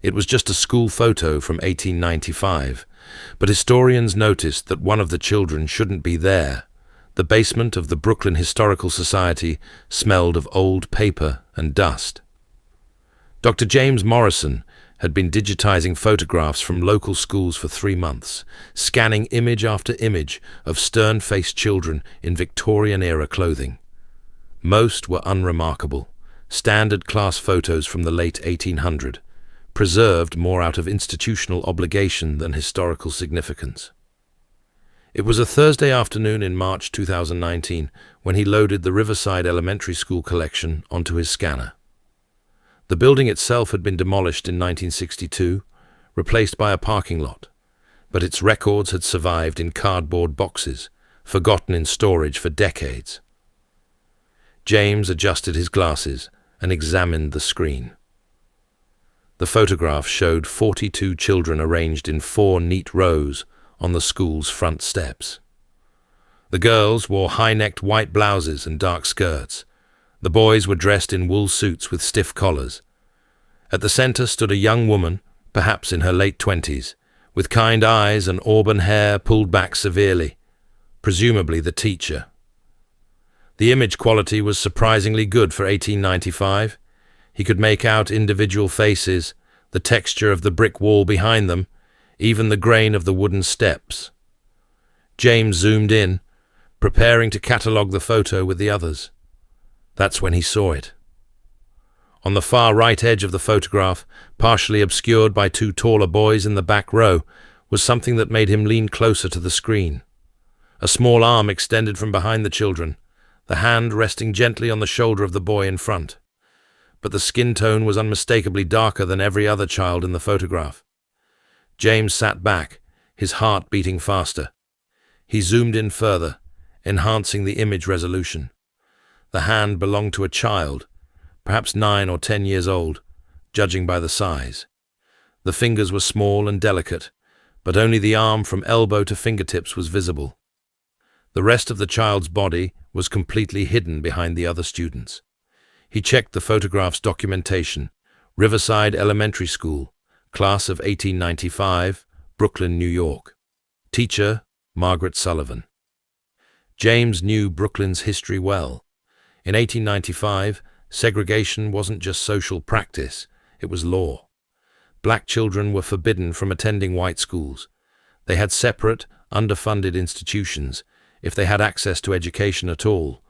It was just a school photo from 1895, but historians noticed that one of the children shouldn't be there. The basement of the Brooklyn Historical Society smelled of old paper and dust. Dr. James Morrison had been digitizing photographs from local schools for 3 months, scanning image after image of stern-faced children in Victorian-era clothing. Most were unremarkable, standard class photos from the late 1800s, preserved more out of institutional obligation than historical significance. It was a Thursday afternoon in March 2019 when he loaded the Riverside Elementary School collection onto his scanner. The building itself had been demolished in 1962, replaced by a parking lot, but its records had survived in cardboard boxes, forgotten in storage for decades. James adjusted his glasses and examined the screen. The photograph showed 42 children arranged in 4 neat rows on the school's front steps. The girls wore high-necked white blouses and dark skirts. The boys were dressed in wool suits with stiff collars. At the center stood a young woman, perhaps in her late 20s, with kind eyes and auburn hair pulled back severely, presumably the teacher. The image quality was surprisingly good for 1895. He could make out individual faces, the texture of the brick wall behind them, even the grain of the wooden steps. James zoomed in, preparing to catalogue the photo with the others. That's when he saw it. On the far right edge of the photograph, partially obscured by 2 taller boys in the back row, was something that made him lean closer to the screen. A small arm extended from behind the children, the hand resting gently on the shoulder of the boy in front. But the skin tone was unmistakably darker than every other child in the photograph. James sat back, his heart beating faster. He zoomed in further, enhancing the image resolution. The hand belonged to a child, perhaps 9 or 10 years old, judging by the size. The fingers were small and delicate, but only the arm from elbow to fingertips was visible. The rest of the child's body was completely hidden behind the other students. He checked the photograph's documentation. Riverside Elementary School, class of 1895, Brooklyn, New York. Teacher, Margaret Sullivan. James knew Brooklyn's history well. In 1895, segregation wasn't just social practice, it was law. Black children were forbidden from attending white schools. They had separate, underfunded institutions, if they had access to education at all.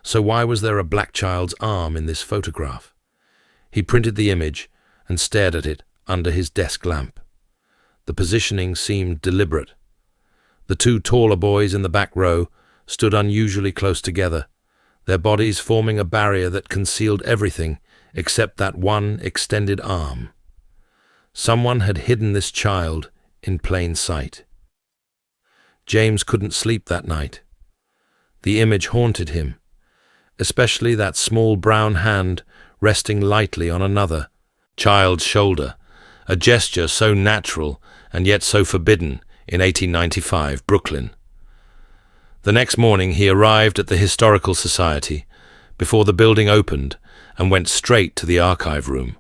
So why was there a black child's arm in this photograph? He printed the image and stared at it under his desk lamp. The positioning seemed deliberate. The 2 taller boys in the back row stood unusually close together, their bodies forming a barrier that concealed everything except that one extended arm. Someone had hidden this child in plain sight. James couldn't sleep that night. The image haunted him, especially that small brown hand resting lightly on another child's shoulder, a gesture so natural and yet so forbidden in 1895 Brooklyn. The next morning he arrived at the Historical Society before the building opened and went straight to the archive room.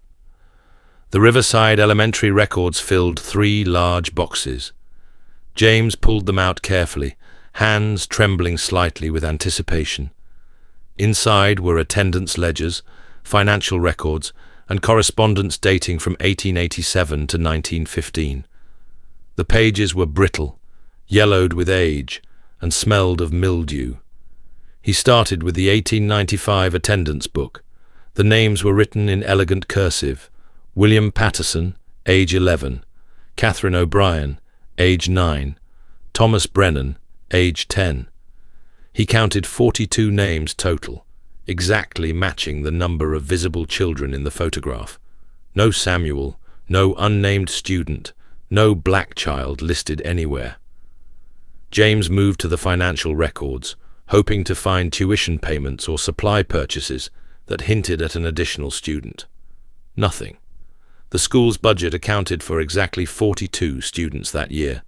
The Riverside Elementary records filled 3 large boxes. James pulled them out carefully, hands trembling slightly with anticipation. Inside were attendance ledgers, financial records, and correspondence dating from 1887 to 1915. The pages were brittle, yellowed with age, and smelled of mildew. He started with the 1895 attendance book. The names were written in elegant cursive: William Patterson, age 11, Catherine O'Brien, age 9, Thomas Brennan, age 10. He counted 42 names total, exactly matching the number of visible children in the photograph. No Samuel, no unnamed student, no black child listed anywhere. James moved to the financial records, hoping to find tuition payments or supply purchases that hinted at an additional student. Nothing. The school's budget accounted for exactly 42 students that year.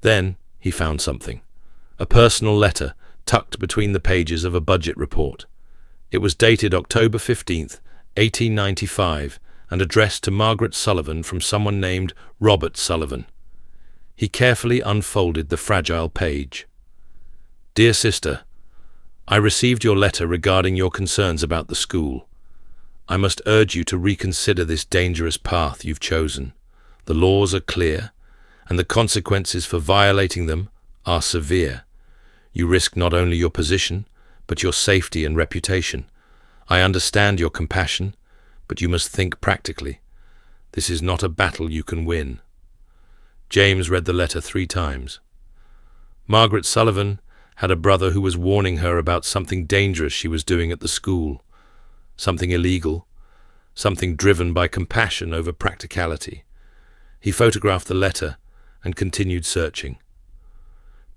Then he found something. A personal letter tucked between the pages of a budget report. It was dated October 15th, 1895, and addressed to Margaret Sullivan from someone named Robert Sullivan. He carefully unfolded the fragile page. "Dear Sister, I received your letter regarding your concerns about the school. I must urge you to reconsider this dangerous path you've chosen. The laws are clear, and the consequences for violating them are severe. You risk not only your position, but your safety and reputation. I understand your compassion, but you must think practically. This is not a battle you can win." James read the letter 3 times. Margaret Sullivan had a brother who was warning her about something dangerous she was doing at the school, something illegal, something driven by compassion over practicality. He photographed the letter and continued searching.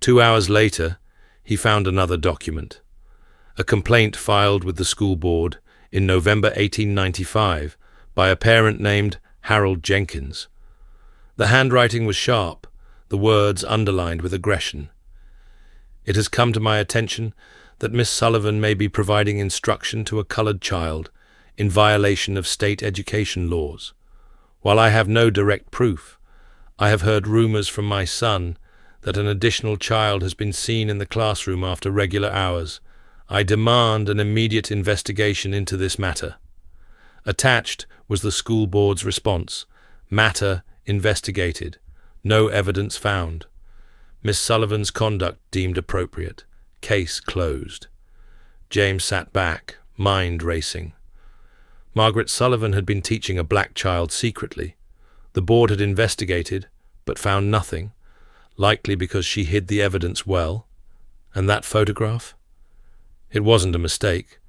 2 hours later, he found another document, a complaint filed with the school board in November 1895 by a parent named Harold Jenkins. The handwriting was sharp, the words underlined with aggression. "It has come to my attention that Miss Sullivan may be providing instruction to a colored child in violation of state education laws. While I have no direct proof, I have heard rumors from my son that an additional child has been seen in the classroom after regular hours. I demand an immediate investigation into this matter." Attached was the school board's response: "Matter investigated. No evidence found. Miss Sullivan's conduct deemed appropriate. Case closed." James sat back, mind racing. Margaret Sullivan had been teaching a black child secretly. The board had investigated, but found nothing, likely because she hid the evidence well. And that photograph? It wasn't a mistake.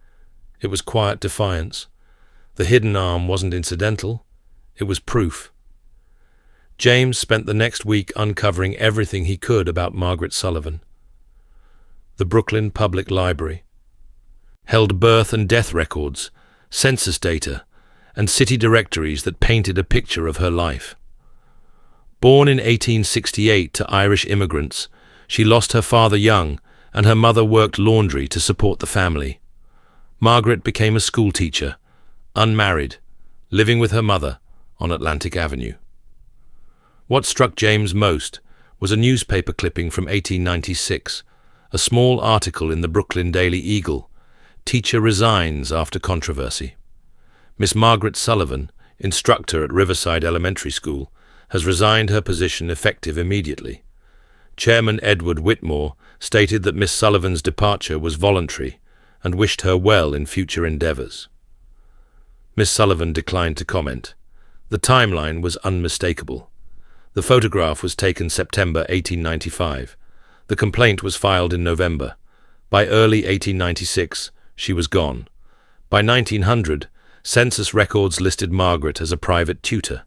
It was quiet defiance. The hidden arm wasn't incidental. It was proof. James spent the next week uncovering everything he could about Margaret Sullivan. The Brooklyn Public Library held birth and death records, census data, and city directories that painted a picture of her life. Born in 1868 to Irish immigrants, she lost her father young, and her mother worked laundry to support the family. Margaret became a schoolteacher, unmarried, living with her mother on Atlantic Avenue. What struck James most was a newspaper clipping from 1896, a small article in the Brooklyn Daily Eagle: "Teacher resigns after controversy." Miss Margaret Sullivan, instructor at Riverside Elementary School, has resigned her position effective immediately. Chairman Edward Whitmore stated that Miss Sullivan's departure was voluntary and wished her well in future endeavors. Miss Sullivan declined to comment. The timeline was unmistakable. The photograph was taken September 1895. The complaint was filed in November. By early 1896, she was gone. By 1900, census records listed Margaret as a private tutor.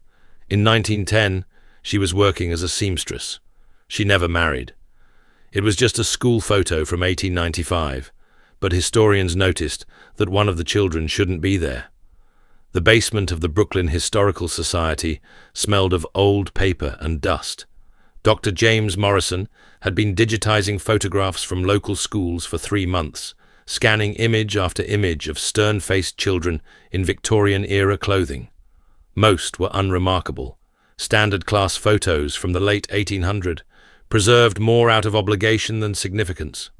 In 1910, she was working as a seamstress. She never married. It was just a school photo from 1895, but historians noticed that one of the children shouldn't be there. The basement of the Brooklyn Historical Society smelled of old paper and dust. Dr. James Morrison had been digitizing photographs from local schools for 3 months, scanning image after image of stern-faced children in Victorian-era clothing. Most were unremarkable. Standard class photos from the late 1800s, preserved more out of obligation than significance.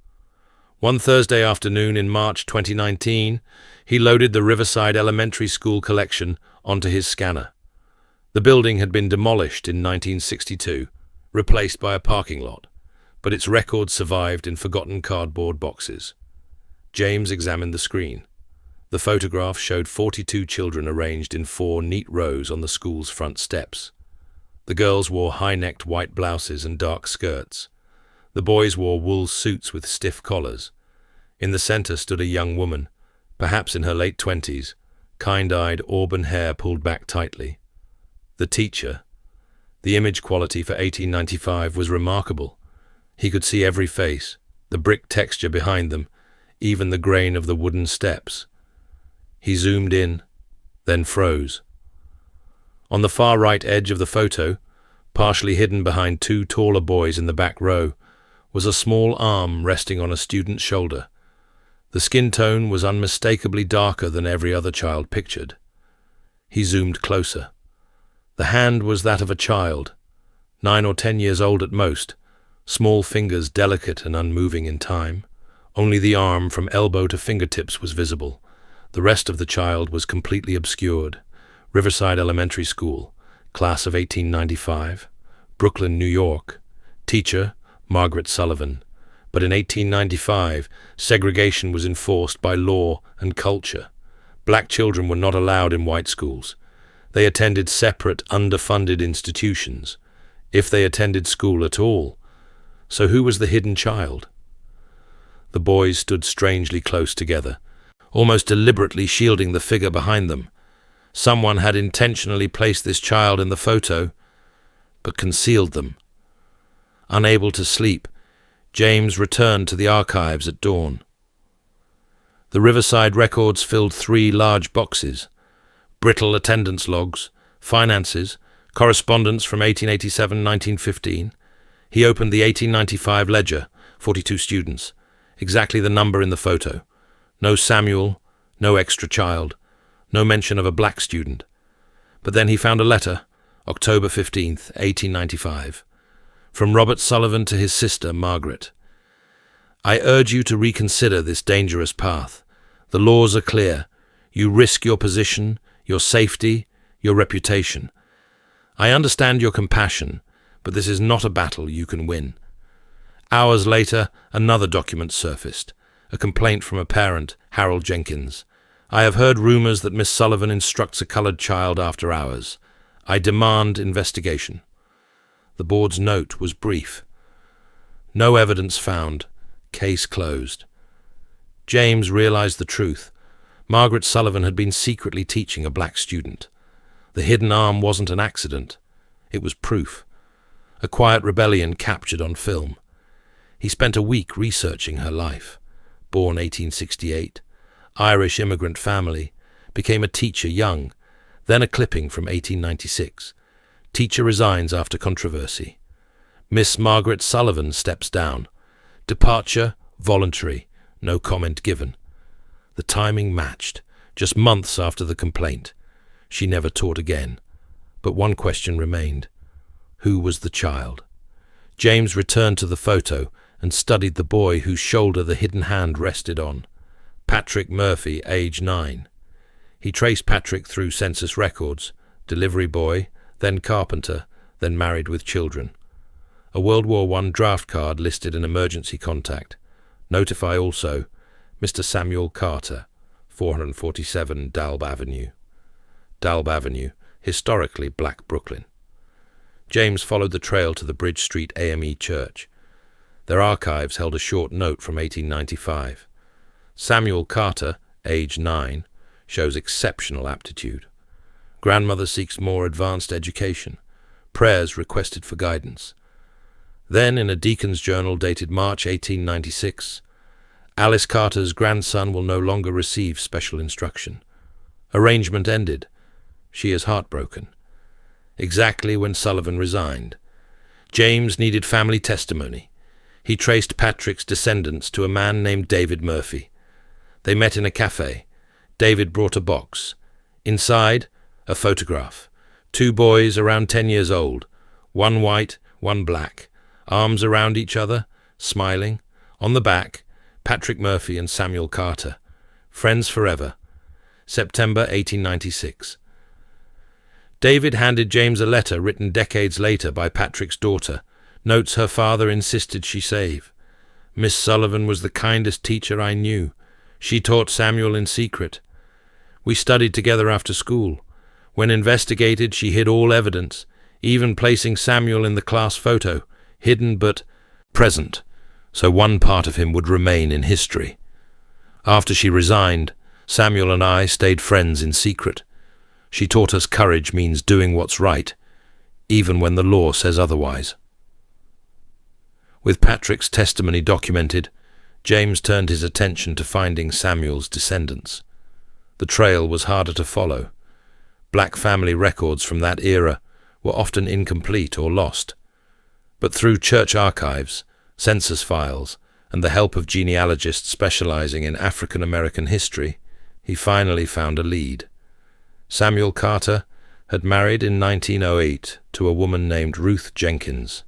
One Thursday afternoon in March 2019, he loaded the Riverside Elementary School collection onto his scanner. The building had been demolished in 1962, replaced by a parking lot, but its records survived in forgotten cardboard boxes. James examined the screen. The photograph showed 42 children arranged in 4 neat rows on the school's front steps. The girls wore high-necked white blouses and dark skirts. The boys wore wool suits with stiff collars. In the center stood a young woman, perhaps in her late 20s, kind-eyed, auburn hair pulled back tightly. The teacher. The image quality for 1895 was remarkable. He could see every face, the brick texture behind them, even the grain of the wooden steps. He zoomed in, then froze. On the far right edge of the photo, partially hidden behind 2 taller boys in the back row, was a small arm resting on a student's shoulder. The skin tone was unmistakably darker than every other child pictured. He zoomed closer. The hand was that of a child, 9 or 10 years old at most, small fingers delicate and unmoving in time. Only the arm from elbow to fingertips was visible. The rest of the child was completely obscured. Riverside Elementary School, class of 1895, Brooklyn, New York. Teacher, Margaret Sullivan. But in 1895, segregation was enforced by law and culture. Black children were not allowed in white schools. They attended separate, underfunded institutions, if they attended school at all. So who was the hidden child? The boys stood strangely close together, almost deliberately shielding the figure behind them. Someone had intentionally placed this child in the photo, but concealed them. Unable to sleep, James returned to the archives at dawn. The Riverside records filled 3 large boxes: brittle attendance logs, finances, correspondence from 1887-1915. He opened the 1895 ledger, 42 students, exactly the number in the photo. No Samuel, no extra child, no mention of a black student. But then he found a letter, October 15th, 1895, from Robert Sullivan to his sister, Margaret. I urge you to reconsider this dangerous path. The laws are clear. You risk your position, your safety, your reputation. I understand your compassion, but this is not a battle you can win. Hours later, another document surfaced, a complaint from a parent, Harold Jenkins. I have heard rumors that Miss Sullivan instructs a colored child after hours. I demand investigation. The board's note was brief. No evidence found. Case closed. James realized the truth. Margaret Sullivan had been secretly teaching a black student. The hidden arm wasn't an accident. It was proof. A quiet rebellion captured on film. He spent a week researching her life. Born 1868, Irish immigrant family, became a teacher young, then a clipping from 1896. Teacher resigns after controversy. Miss Margaret Sullivan steps down. Departure voluntary, no comment given. The timing matched, just months after the complaint. She never taught again. But one question remained. Who was the child? James returned to the photo and studied the boy whose shoulder the hidden hand rested on. Patrick Murphy, age 9. He traced Patrick through census records, delivery boy, then carpenter, then married with children. A World War I draft card listed an emergency contact. Notify also Mr. Samuel Carter, 447 Dalb Avenue. Dalb Avenue, historically black Brooklyn. James followed the trail to the Bridge Street AME Church. Their archives held a short note from 1895. Samuel Carter, age 9, shows exceptional aptitude. Grandmother seeks more advanced education. Prayers requested for guidance. Then, in a deacon's journal dated March 1896, Alice Carter's grandson will no longer receive special instruction. Arrangement ended. She is heartbroken. Exactly when Sullivan resigned. James needed family testimony. He traced Patrick's descendants to a man named David Murphy. They met in a cafe. David brought a box. Inside, a photograph. 2 boys around 10 years old. One white, one black. Arms around each other, smiling. On the back, Patrick Murphy and Samuel Carter. Friends forever. September 1896. David handed James a letter written decades later by Patrick's daughter. Notes her father insisted she save. Miss Sullivan was the kindest teacher I knew. She taught Samuel in secret. We studied together after school. When investigated, she hid all evidence, even placing Samuel in the class photo, hidden but present, so one part of him would remain in history. After she resigned, Samuel and I stayed friends in secret. She taught us courage means doing what's right, even when the law says otherwise. With Patrick's testimony documented, James turned his attention to finding Samuel's descendants. The trail was harder to follow. Black family records from that era were often incomplete or lost. But through church archives, census files, and the help of genealogists specializing in African American history, he finally found a lead. Samuel Carter had married in 1908 to a woman named Ruth Jenkins.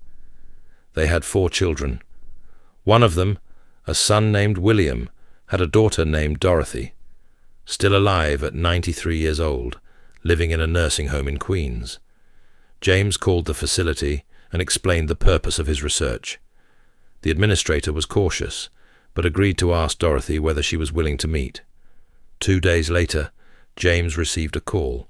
They had 4 children. One of them, a son named William, had a daughter named Dorothy, still alive at 93 years old, living in a nursing home in Queens. James called the facility and explained the purpose of his research. The administrator was cautious, but agreed to ask Dorothy whether she was willing to meet. 2 days later, James received a call.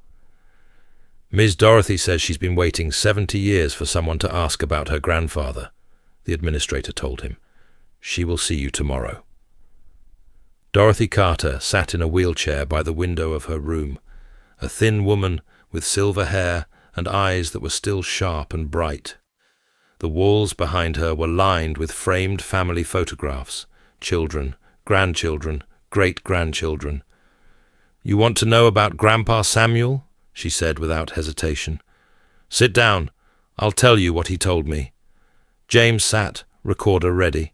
"Ms. Dorothy says she's been waiting 70 years for someone to ask about her grandfather," the administrator told him. "She will see you tomorrow." Dorothy Carter sat in a wheelchair by the window of her room, a thin woman with silver hair and eyes that were still sharp and bright. The walls behind her were lined with framed family photographs, children, grandchildren, great-grandchildren. "You want to know about Grandpa Samuel?" she said without hesitation. "Sit down. I'll tell you what he told me." James sat, recorder ready.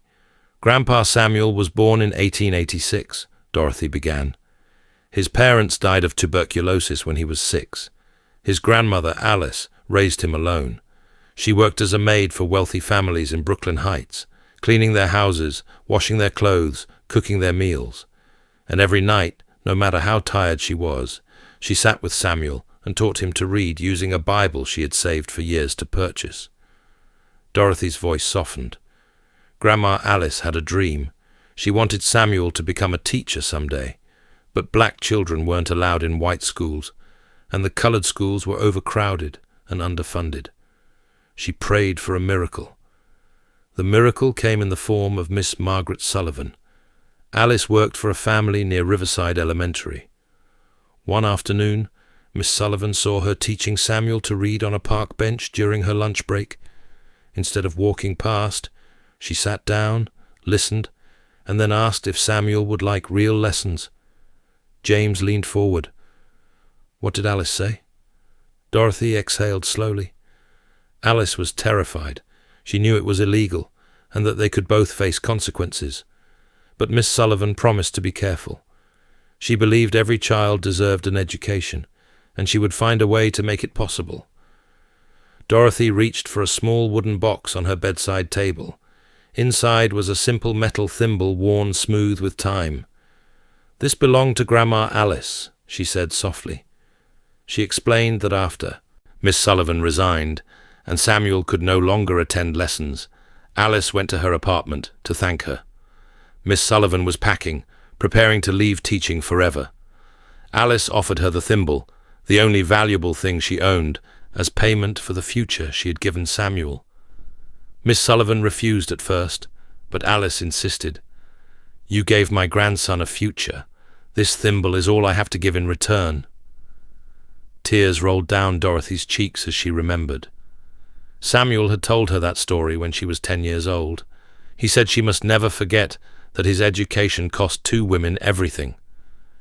"Grandpa Samuel was born in 1886, Dorothy began. "His parents died of tuberculosis when he was 6. His grandmother, Alice, raised him alone. She worked as a maid for wealthy families in Brooklyn Heights, cleaning their houses, washing their clothes, cooking their meals. And every night, no matter how tired she was, she sat with Samuel and taught him to read using a Bible she had saved for years to purchase." Dorothy's voice softened. Grandma Alice had a dream. She wanted Samuel to become a teacher someday, but black children weren't allowed in white schools, and the colored schools were overcrowded and underfunded. She prayed for a miracle. The miracle came in the form of Miss Margaret Sullivan. Alice worked for a family near Riverside Elementary. One afternoon, Miss Sullivan saw her teaching Samuel to read on a park bench during her lunch break. Instead of walking past, she sat down, listened, and then asked if Samuel would like real lessons. James leaned forward. "What did Alice say?" Dorothy exhaled slowly. Alice was terrified. She knew it was illegal, and that they could both face consequences. But Miss Sullivan promised to be careful. She believed every child deserved an education, and she would find a way to make it possible. Dorothy reached for a small wooden box on her bedside table. Inside was a simple metal thimble worn smooth with time. "This belonged to Grandma Alice," she said softly. She explained that after Miss Sullivan resigned and Samuel could no longer attend lessons, Alice went to her apartment to thank her. Miss Sullivan was packing, preparing to leave teaching forever. Alice offered her the thimble, the only valuable thing she owned, as payment for the future she had given Samuel. Miss Sullivan refused at first, but Alice insisted. "You gave my grandson a future. This thimble is all I have to give in return." Tears rolled down Dorothy's cheeks as she remembered. Samuel had told her that story when she was 10 years old. He said she must never forget that his education cost 2 women everything.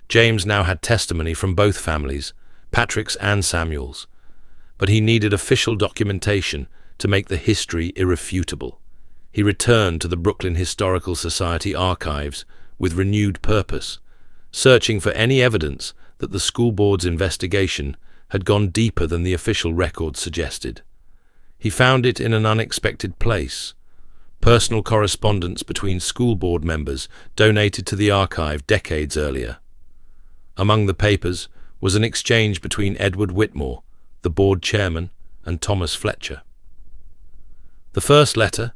James now had testimony from both families, Patrick's and Samuel's, but he needed official documentation to make the history irrefutable. He returned to the Brooklyn Historical Society archives with renewed purpose, searching for any evidence that the school board's investigation had gone deeper than the official records suggested. He found it in an unexpected place: personal correspondence between school board members donated to the archive decades earlier. Among the papers was an exchange between Edward Whitmore, the board chairman, and Thomas Fletcher. The first letter,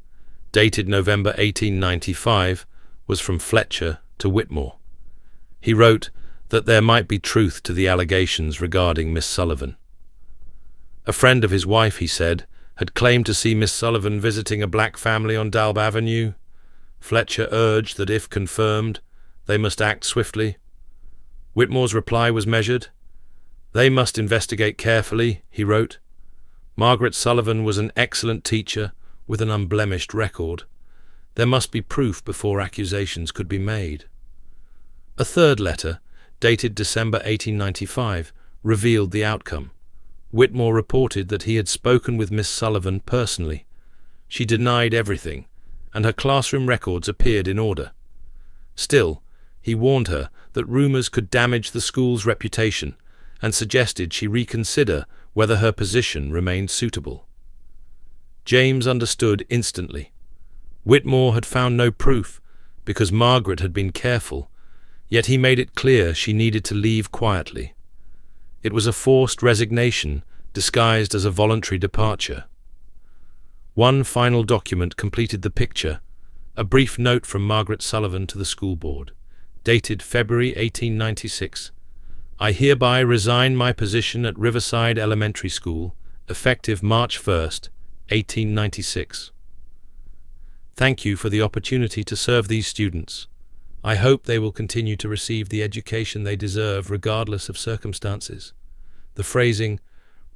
dated November 1895, was from Fletcher to Whitmore. He wrote that there might be truth to the allegations regarding Miss Sullivan. A friend of his wife, he said, had claimed to see Miss Sullivan visiting a black family on Dalb Avenue. Fletcher urged that if confirmed, they must act swiftly. Whitmore's reply was measured. "They must investigate carefully," he wrote. "Margaret Sullivan was an excellent teacher with an unblemished record. There must be proof before accusations could be made." A third letter, dated December 1895, revealed the outcome. Whitmore reported that he had spoken with Miss Sullivan personally. She denied everything, and her classroom records appeared in order. Still, he warned her that rumors could damage the school's reputation, and suggested she reconsider whether her position remained suitable. James understood instantly. Whitmore had found no proof because Margaret had been careful, yet he made it clear she needed to leave quietly. It was a forced resignation disguised as a voluntary departure. One final document completed the picture, a brief note from Margaret Sullivan to the school board, dated February 1896. I hereby resign my position at Riverside Elementary School, effective March 1st, 1896. Thank you for the opportunity to serve these students. I hope they will continue to receive the education they deserve regardless of circumstances. The phrasing,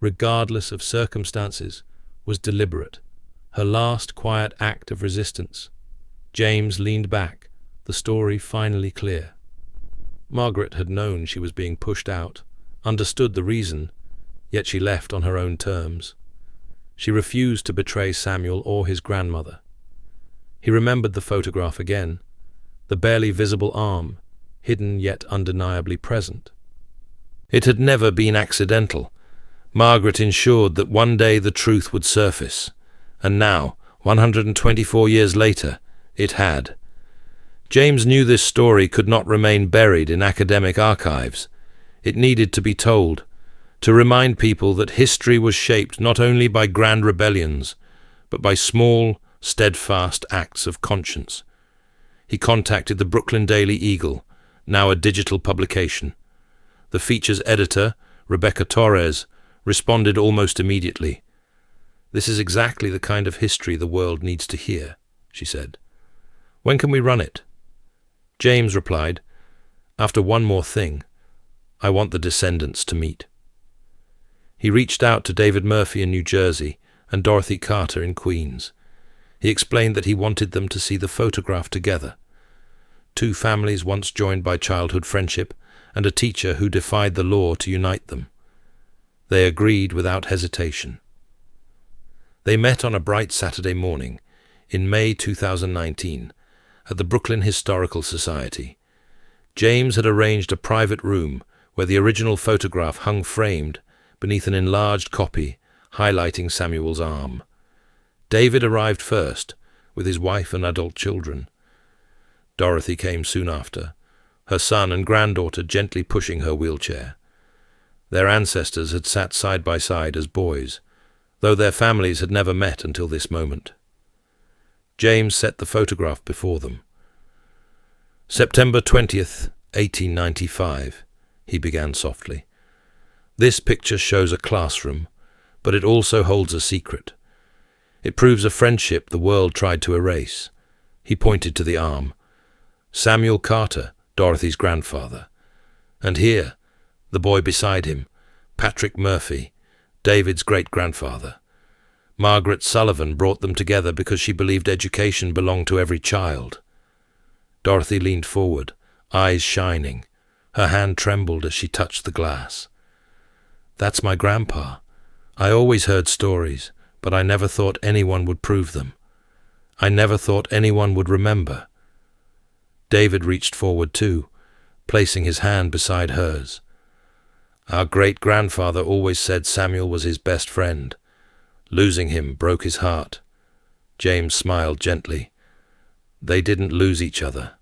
regardless of circumstances, was deliberate, her last quiet act of resistance. James leaned back, the story finally clear. Margaret had known she was being pushed out, understood the reason, yet she left on her own terms. She refused to betray Samuel or his grandmother. He remembered the photograph again, the barely visible arm, hidden yet undeniably present. It had never been accidental. Margaret ensured that one day the truth would surface, and now, 124 years later, it had. James knew this story could not remain buried in academic archives. It needed to be told, to remind people that history was shaped not only by grand rebellions, but by small, steadfast acts of conscience. He contacted the Brooklyn Daily Eagle, now a digital publication. The feature's editor, Rebecca Torres, responded almost immediately. "This is exactly the kind of history the world needs to hear," she said. "When can we run it?" James replied, "After one more thing. I want the descendants to meet." He reached out to David Murphy in New Jersey and Dorothy Carter in Queens. He explained that he wanted them to see the photograph together. Two families once joined by childhood friendship, and a teacher who defied the law to unite them. They agreed without hesitation. They met on a bright Saturday morning in May 2019 at the Brooklyn Historical Society. James had arranged a private room where the original photograph hung framed beneath an enlarged copy highlighting Samuel's arm. David arrived first, with his wife and adult children. Dorothy came soon after, her son and granddaughter gently pushing her wheelchair. Their ancestors had sat side by side as boys, though their families had never met until this moment. James set the photograph before them. "September 20th, 1895, he began softly. "This picture shows a classroom, but it also holds a secret. It proves a friendship the world tried to erase." He pointed to the arm. "Samuel Carter, Dorothy's grandfather. And here, the boy beside him, Patrick Murphy, David's great-grandfather. Margaret Sullivan brought them together because she believed education belonged to every child." Dorothy leaned forward, eyes shining. Her hand trembled as she touched the glass. "That's my grandpa. I always heard stories, but I never thought anyone would prove them. I never thought anyone would remember." David reached forward too, placing his hand beside hers. "Our great-grandfather always said Samuel was his best friend. Losing him broke his heart." James smiled gently. "They didn't lose each other."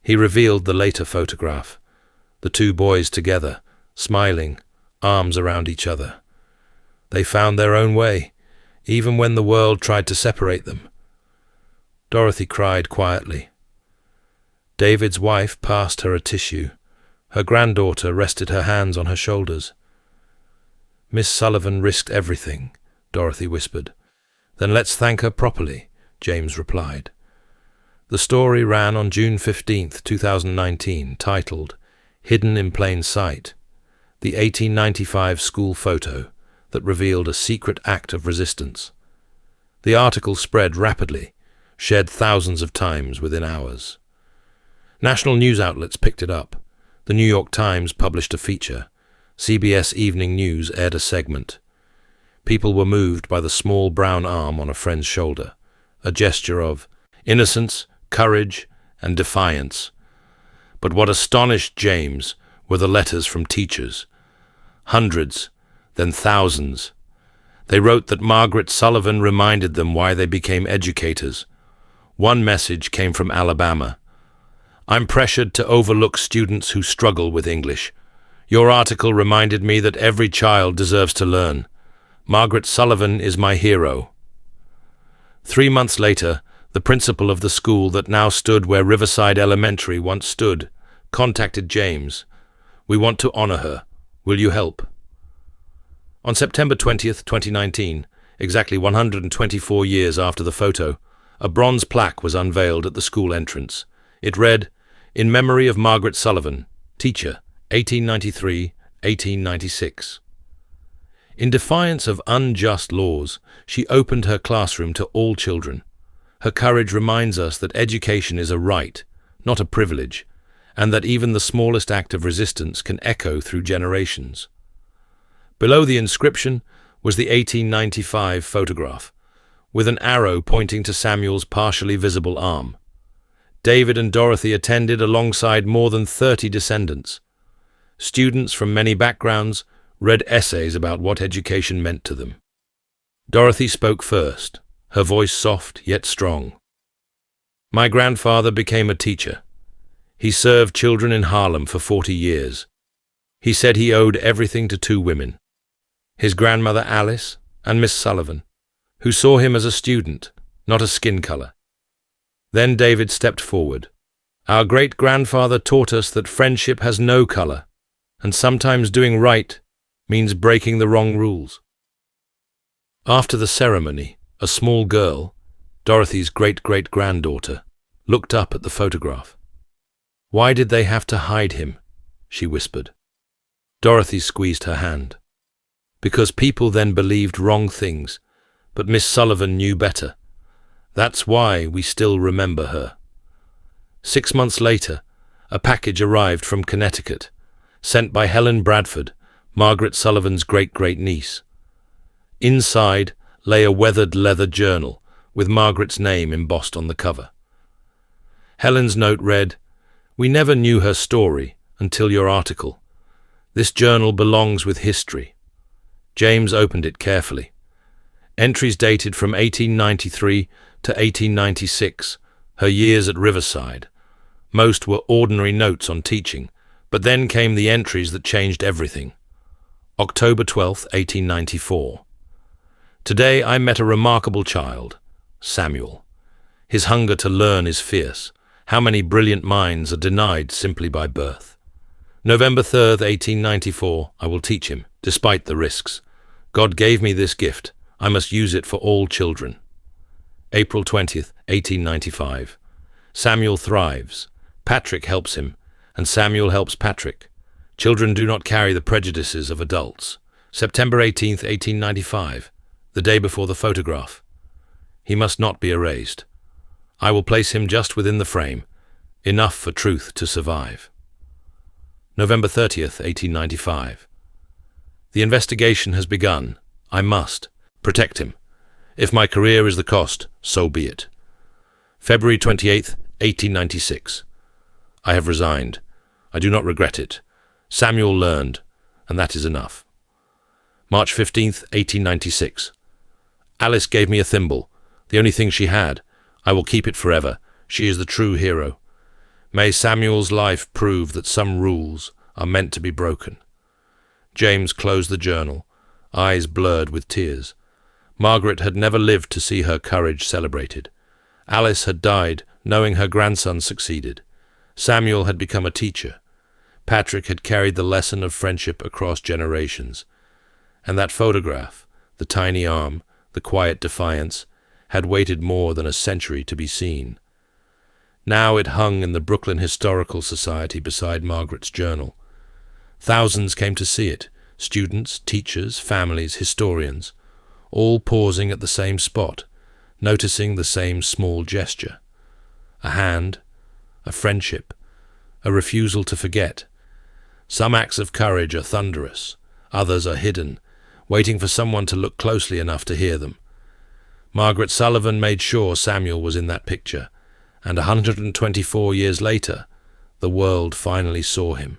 He revealed the later photograph, the two boys together, smiling, arms around each other. They found their own way, even when the world tried to separate them. Dorothy cried quietly. David's wife passed her a tissue. Her granddaughter rested her hands on her shoulders. "Miss Sullivan risked everything," Dorothy whispered. "Then let's thank her properly," James replied. The story ran on June 15th, 2019, titled "Hidden in Plain Sight," the 1895 school photo that revealed a secret act of resistance. The article spread rapidly, shared thousands of times within hours. National news outlets picked it up. The New York Times published a feature. CBS Evening News aired a segment. People were moved by the small brown arm on a friend's shoulder, a gesture of innocence, courage, and defiance. But what astonished James were the letters from teachers. hundreds, then thousands. They wrote that Margaret Sullivan reminded them why they became educators. One message came from Alabama. I'm pressured to overlook students who struggle with English. Your article reminded me that every child deserves to learn. Margaret Sullivan is my hero. 3 months later, the principal of the school that now stood where Riverside Elementary once stood contacted James. We want to honor her. Will you help? On September 20th, 2019, exactly 124 years after the photo, a bronze plaque was unveiled at the school entrance. It read, "In memory of Margaret Sullivan, teacher, 1893-1896. In defiance of unjust laws, she opened her classroom to all children. Her courage reminds us that education is a right, not a privilege, and that even the smallest act of resistance can echo through generations." Below the inscription was the 1895 photograph, with an arrow pointing to Samuel's partially visible arm. David and Dorothy attended alongside more than 30 descendants. Students from many backgrounds read essays about what education meant to them. Dorothy spoke first, her voice soft yet strong. "My grandfather became a teacher. He served children in Harlem for 40 years. He said he owed everything to 2 women, his grandmother Alice and Miss Sullivan, who saw him as a student, not a skin color." Then David stepped forward. "Our great-grandfather taught us that friendship has no color, and sometimes doing right means breaking the wrong rules." After the ceremony, a small girl, Dorothy's great-great-granddaughter, looked up at the photograph. "Why did they have to hide him?" she whispered. Dorothy squeezed her hand. "Because people then believed wrong things, but Miss Sullivan knew better. That's why we still remember her." 6 months later, a package arrived from Connecticut, sent by Helen Bradford, Margaret Sullivan's great-great-niece. Inside lay a weathered leather journal with Margaret's name embossed on the cover. Helen's note read, "We never knew her story until your article. This journal belongs with history." James opened it carefully. Entries dated from 1893 to 1896, her years at Riverside. Most were ordinary notes on teaching, but then came the entries that changed everything. October 12, 1894. "Today I met a remarkable child, Samuel. His hunger to learn is fierce. How many brilliant minds are denied simply by birth. November 3rd, 1894, I will teach him, despite the risks. God gave me this gift. I must use it for all children." April 20th, 1895. Samuel thrives. Patrick helps him, and Samuel helps Patrick. Children do not carry the prejudices of adults. September 18th, 1895, the day before the photograph. He must not be erased. I will place him just within the frame, enough for truth to survive. November 30th, 1895. The investigation has begun. I must protect him. If my career is the cost, so be it. February 28th, 1896. I have resigned. I do not regret it. Samuel learned, and that is enough. March 15th, 1896. Alice gave me a thimble, the only thing she had. I will keep it forever. She is the true hero. May Samuel's life prove that some rules are meant to be broken. James closed the journal, eyes blurred with tears. Margaret had never lived to see her courage celebrated. Alice had died knowing her grandson succeeded. Samuel had become a teacher. Patrick had carried the lesson of friendship across generations. And that photograph, the tiny arm, the quiet defiance, had waited more than a century to be seen. Now it hung in the Brooklyn Historical Society beside Margaret's journal. Thousands came to see it, students, teachers, families, historians, all pausing at the same spot, noticing the same small gesture. A hand, a friendship, a refusal to forget. Some acts of courage are thunderous, others are hidden, waiting for someone to look closely enough to hear them. Margaret Sullivan made sure Samuel was in that picture, and 124 years later, the world finally saw him.